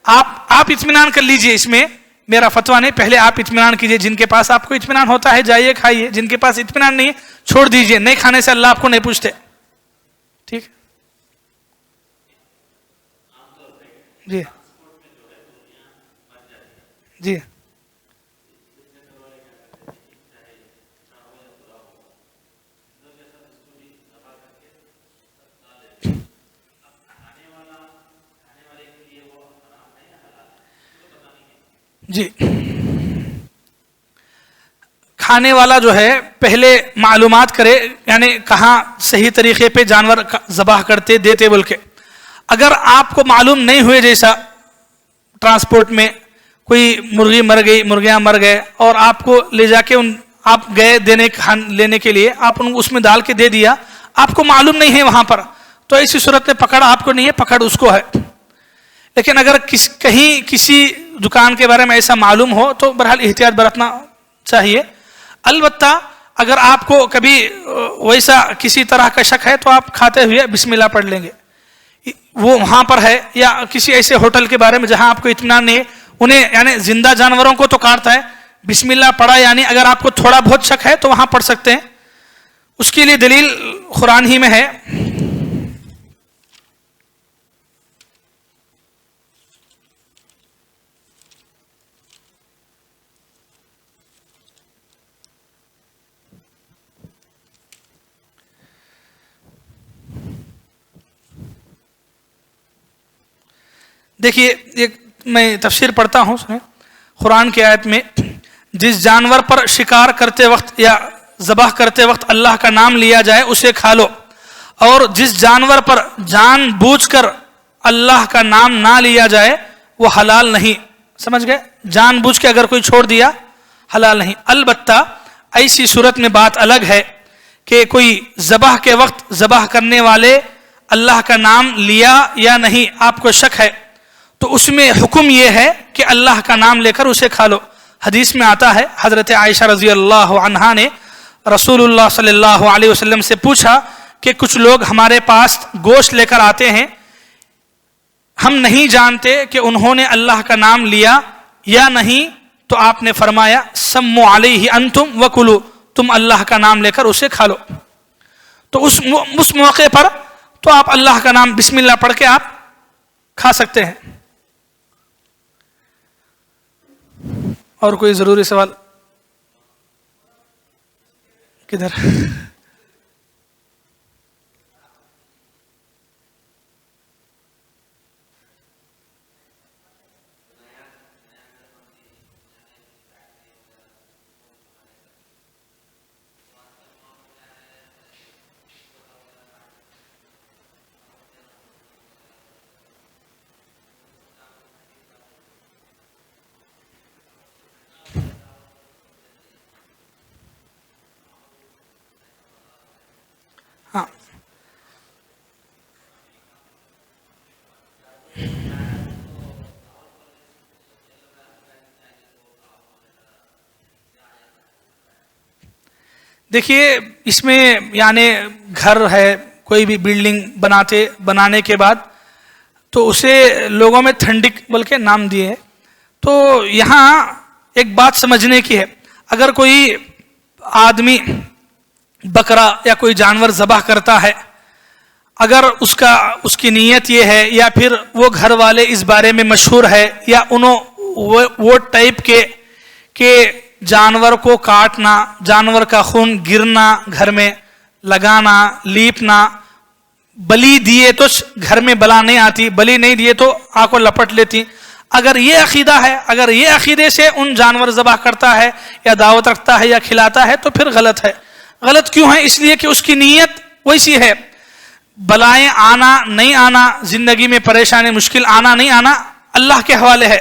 آپ اطمینان کر لیجئے، اس میں میرا فتویٰ نہیں، پہلے آپ اطمینان کیجئے. جن کے پاس آپ کو اطمینان ہوتا ہے جائیے کھائیے، جن کے پاس اطمینان نہیں ہے چھوڑ دیجئے. نہیں کھانے سے اللہ آپ کو نہیں پوچھتے. ٹھیک جی جی جی. کھانے والا جو ہے پہلے معلومات کرے، یعنی کہاں صحیح طریقے پہ جانور ذبح کرتے دیتے بول کے. اگر آپ کو معلوم نہیں ہوئے، جیسا ٹرانسپورٹ میں کوئی مرغی مر گئی، مرغیاں مر گئے، اور آپ کو لے جا کے آپ گئے لینے کے لیے، آپ اس میں ڈال کے دے دیا، آپ کو معلوم نہیں ہے وہاں پر، تو ایسی صورت میں پکڑ آپ کو نہیں ہے، پکڑ اس کو ہے. لیکن اگر کہیں کسی دکان کے بارے میں ایسا معلوم ہو تو بہرحال احتیاط برتنا چاہیے. البتہ اگر آپ کو کبھی ویسا کسی طرح کا شک ہے تو آپ کھاتے ہوئے بسم اللہ پڑھ لیں گے. وہ وہاں پر ہے یا کسی ایسے ہوٹل کے بارے میں جہاں آپ کو اطمینان نہیں ہے، انہیں یعنی زندہ جانوروں کو تو کاٹتا ہے، بسم اللہ پڑھا، یعنی اگر آپ کو تھوڑا بہت شک ہے تو وہاں پڑھ سکتے ہیں. اس کے لیے دلیل قرآن ہی میں ہے. دیکھیے ایک میں تفسیر پڑھتا ہوں، سنیں. قرآن کی آیت میں جس جانور پر شکار کرتے وقت یا ذبح کرتے وقت اللہ کا نام لیا جائے اسے کھا لو، اور جس جانور پر جان بوجھ کر اللہ کا نام نہ لیا جائے وہ حلال نہیں. سمجھ گئے؟ جان بوجھ کے اگر کوئی چھوڑ دیا حلال نہیں. البتہ ایسی صورت میں بات الگ ہے کہ کوئی ذبح کے وقت ذبح کرنے والے اللہ کا نام لیا یا نہیں، آپ کو شک ہے، تو اس میں حکم یہ ہے کہ اللہ کا نام لے کر اسے کھا لو. حدیث میں آتا ہے حضرت عائشہ رضی اللہ عنہا نے رسول اللہ صلی اللہ علیہ وسلم سے پوچھا کہ کچھ لوگ ہمارے پاس گوشت لے کر آتے ہیں، ہم نہیں جانتے کہ انہوں نے اللہ کا نام لیا یا نہیں، تو آپ نے فرمایا سموا علیہ انتم وکلوا، تم اللہ کا نام لے کر اسے کھا لو. تو اس موقع پر تو آپ اللہ کا نام بسم اللہ پڑھ کے آپ کھا سکتے ہیں. اور کوئی ضروری سوال؟ کدھر؟ ہاں دیکھیے اس میں یعنی گھر ہے، کوئی بھی بلڈنگ بنانے کے بعد تو اسے لوگوں میں تھنڈک بول کے نام دیے. تو یہاں ایک بات سمجھنے کی ہے، اگر کوئی آدمی بکرا یا کوئی جانور ذبح کرتا ہے، اگر اس کی نیت یہ ہے یا پھر وہ گھر والے اس بارے میں مشہور ہے یا وہ ٹائپ کے جانور کو کاٹنا، جانور کا خون گرنا، گھر میں لگانا، لیپنا، بلی دیے تو گھر میں بلا نہیں آتی، بلی نہیں دیے تو آنکھ کو لپٹ لیتی، اگر یہ عقیدہ ہے، اگر یہ عقیدے سے ان جانور ذبح کرتا ہے یا دعوت رکھتا ہے یا کھلاتا ہے تو پھر غلط ہے. غلط کیوں ہے؟ اس لیے کہ اس کی نیت ویسی ہے. بلائیں آنا نہیں آنا، زندگی میں پریشانی مشکل آنا نہیں آنا اللہ کے حوالے ہے.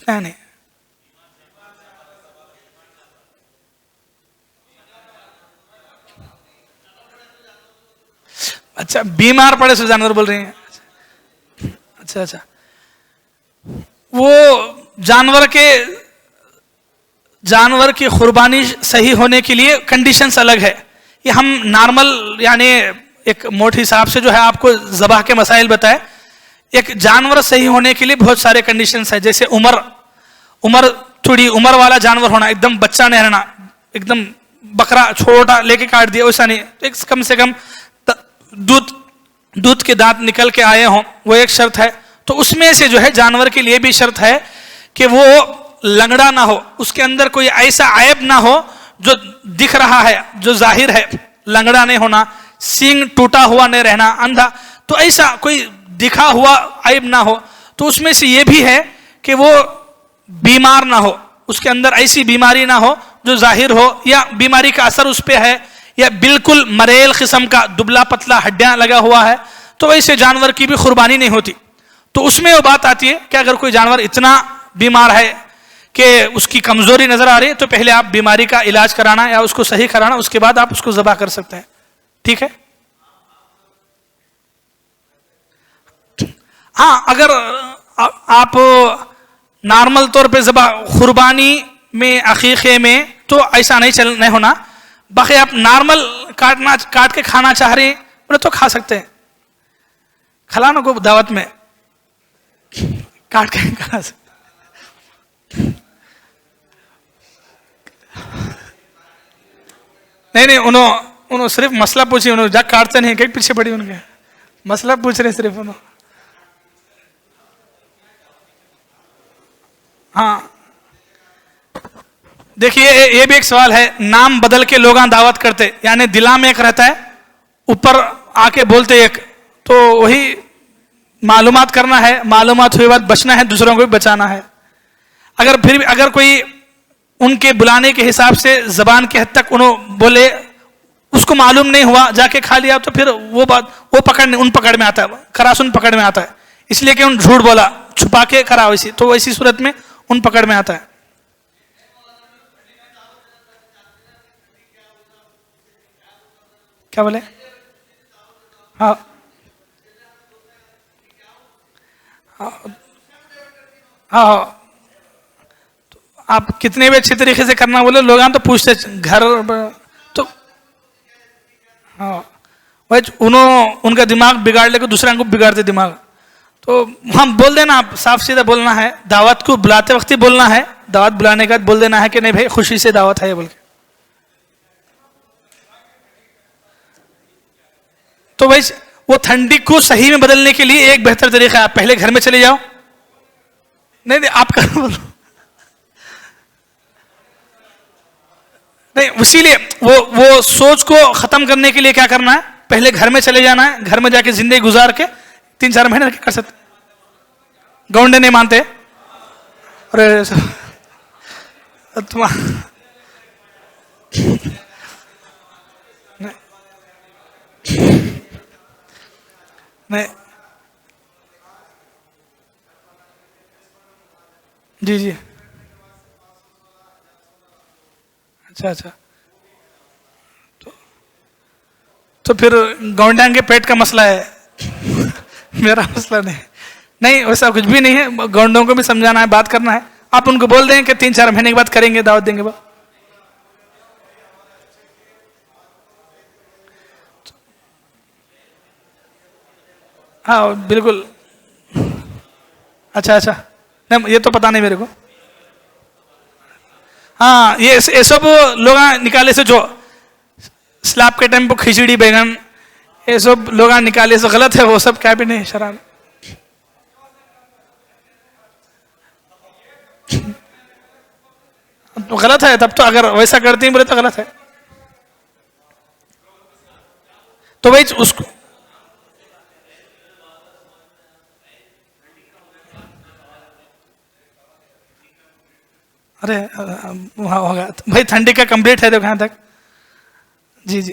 سنا نہیں. اچھا بیمار پڑے سو جانور بول رہے ہیں. اچھا اچھا وہ جانور کی قربانی صحیح ہونے کے لیے کنڈیشنز الگ ہے. یہ ہم نارمل یعنی ایک موٹ حساب سے جو ہے آپ کو ذبح کے مسائل بتائے. ایک جانور صحیح ہونے کے لیے بہت سارے کنڈیشنز ہیں. جیسے عمر تھوڑی عمر والا جانور ہونا, ایک دم بچہ نہیں رہنا, ایک دم بکرا چھوٹا لے کے کاٹ دیا ویسا نہیں, ایک کم سے کم دودھ کے دانت نکل کے آئے ہوں, وہ ایک شرط ہے. تو اس میں سے جو ہے جانور کے لیے بھی شرط ہے کہ وہ لنگڑا نہ ہو, اس کے اندر کوئی ایسا عیب نہ ہو جو دکھ رہا ہے, جو ظاہر ہے. لنگڑا نہیں ہونا, سینگ ٹوٹا ہوا نہیں رہنا, اندھا, تو ایسا کوئی دکھا ہوا عیب نہ ہو. تو اس میں سے یہ بھی ہے کہ وہ بیمار نہ ہو, اس کے اندر ایسی بیماری نہ ہو جو ظاہر ہو, یا بیماری کا اثر اس پہ ہے, یا بالکل مریل قسم کا دبلا پتلا ہڈیاں لگا ہوا ہے, تو ویسے جانور کی بھی قربانی نہیں ہوتی. تو اس میں وہ بات آتی ہے کہ اگر کوئی جانور اتنا بیمار ہے کہ اس کی کمزوری نظر آ رہی ہے, تو پہلے آپ بیماری کا علاج کرانا یا اس کو صحیح کرانا, اس کے بعد آپ اس کو ذبح کر سکتے ہیں. ٹھیک ہے. ہاں اگر آپ نارمل طور پہ ذبح قربانی میں عقیقے میں تو ایسا نہیں ہونا. باقی آپ نارمل کاٹ کے کھانا چاہ رہے ہیں بولے تو کھا سکتے ہیں. کھلانا کو دعوت میں کاٹ کے کھا سکتے. نہیں انہوں صرف مسئلہ پوچھی, انہوں جا کاٹتے نہیں, کہ پیچھے پڑی ان کے مسئلہ پوچھ رہے صرف انہوں. ہاں دیکھیے یہ بھی ایک سوال ہے. نام بدل کے لوگ دعوت کرتے, یعنی دلا میں ایک رہتا ہے, اوپر آ کے بولتے ایک, تو وہی معلومات کرنا ہے, معلومات ہوئے بعد بچنا ہے, دوسروں کو بھی بچانا ہے. اگر کوئی ان کے بلانے کے حساب سے زبان کے حد تک انہوں بولے, اس کو معلوم نہیں ہوا, جا کے کھا لیا, تو پھر وہ بات ان پکڑ میں آتا ہے, خراسن پکڑ میں آتا ہے, اس لیے کہ ان جھوٹ بولا, چھپا کے کرا ویسی, تو ویسی صورت میں ان پکڑ میں آتا ہے. کیا بولے؟ ہاں ہاں آپ کتنے بھی اچھے طریقے سے کرنا بولے, لوگ تو پوچھتے گھر تو ہاں ان کا دماغ بگاڑ لے کے دوسرے کو بگاڑتے دماغ. تو ہم بول دینا, آپ صاف سیدھا بولنا ہے, دعوت کو بلاتے وقت ہی بولنا ہے, دعوت بلانے کا بول دینا ہے کہ نہیں بھائی خوشی سے دعوت ہے بول کے. تو بھائی وہ ٹھنڈی کو صحیح میں بدلنے کے لیے ایک بہتر طریقہ ہے, آپ پہلے گھر میں چلے جاؤ. نہیں آپ کا بولو نہیں, اسی لیے وہ سوچ کو ختم کرنے کے لیے کیا کرنا ہے, پہلے گھر میں چلے جانا ہے, گھر میں جا کے زندگی گزار کے 3-4 مہینے کر سکتے. گونڈے نہیں مانتے, ارے نہیں جی جی اچھا تو پھر گونڈیاں کے پیٹ کا مسئلہ ہے, میرا مسئلہ نہیں ویسا کچھ بھی نہیں ہے. گونڈوں کو بھی سمجھانا ہے, بات کرنا ہے, آپ ان کو بول دیں کہ 3-4 مہینے کے بعد کریں گے, دعوت دیں گے. ہاں بالکل. اچھا نہیں یہ تو پتا نہیں میرے کو. ہاں یہ سب لوگ نکالے سے, جو سلاب کے ٹائم پہ کھچڑی بیگن یہ سب لوگ نکالے سے غلط ہے, وہ سب کیا بھی نہیں شراب. تو غلط ہے تب تو, اگر ویسا کرتے ہیں بولے تو غلط ہے. تو بھائی اس کو ارے وہاں ہوگا بھائی, ٹھنڈی کا کمپلیٹ ہے, دیکھو یہاں تک. جی جی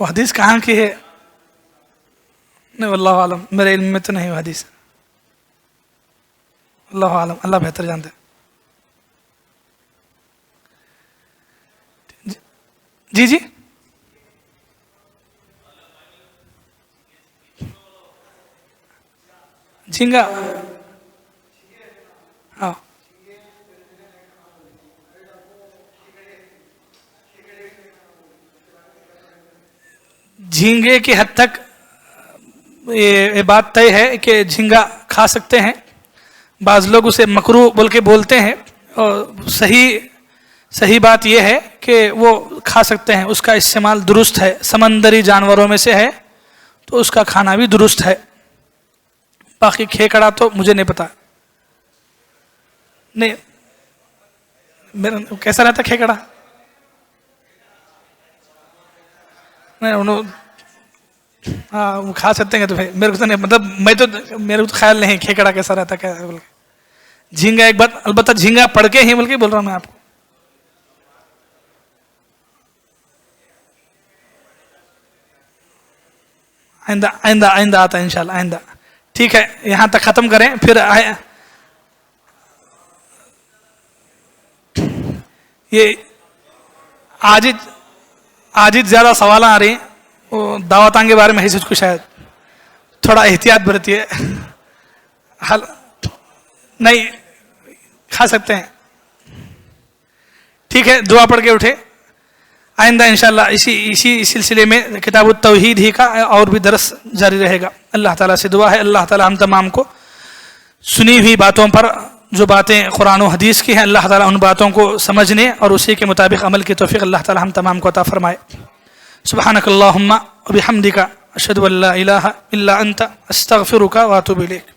وہ حدیث کہاں کی ہے؟ نہیں واللہ عالم، میرے علم میں تو نہیں وہ حدیث، اللہ عالم، اللہ بہتر جانتے ہیں۔ جی جی جھینگا، ہاں جھینگے کی حد تک یہ بات طے ہے کہ جھینگا کھا سکتے ہیں، بعض لوگ اسے مکروہ بول کے بولتے ہیں، اور صحیح بات یہ ہے کہ وہ کھا سکتے ہیں، اس کا استعمال درست ہے، سمندری جانوروں میں سے ہے تو اس کا کھانا بھی درست ہے۔ باقی کھیکڑا تو مجھے نہیں پتا، نہیں میرا کیسا رہتا کھیکڑا؟ نہیں انہوں ہاں وہ کھا سکتے ہیں تو پھر میرے کو تو نہیں، مطلب میں تو میرے کو تو خیال نہیں کھیکڑا کیسا رہتا کیا بول کے۔ جھینگا ایک بات البتہ جھینگا پڑھ کے ہی بول کے بول رہا ہوں میں آپ کو۔ آئندہ آتا ہے انشاءاللہ، آئندہ۔ ٹھیک ہے یہاں تک ختم کریں، پھر یہ آج زیادہ سوال آ رہے ہیں، وہ دعوتان کے بارے میں حیثیت کو شاید تھوڑا احتیاط برتی ہے، حل نہیں کھا سکتے ہیں۔ ٹھیک ہے دعا پڑھ کے اٹھے، آئندہ انشاءاللہ اسی سلسلے میں کتاب التوحید ہی کا اور بھی درس جاری رہے گا۔ اللہ تعالیٰ سے دعا ہے اللہ تعالیٰ ہم تمام کو سنی ہوئی باتوں پر جو باتیں قرآن و حدیث کی ہیں، اللہ تعالیٰ ان باتوں کو سمجھنے اور اسی کے مطابق عمل کی توفیق اللہ تعالیٰ ہم تمام کو عطا فرمائے۔ سبحانک اللہم و بحمدک اشہد ان لا الہ الا انت استغفرک و اتوب الیک۔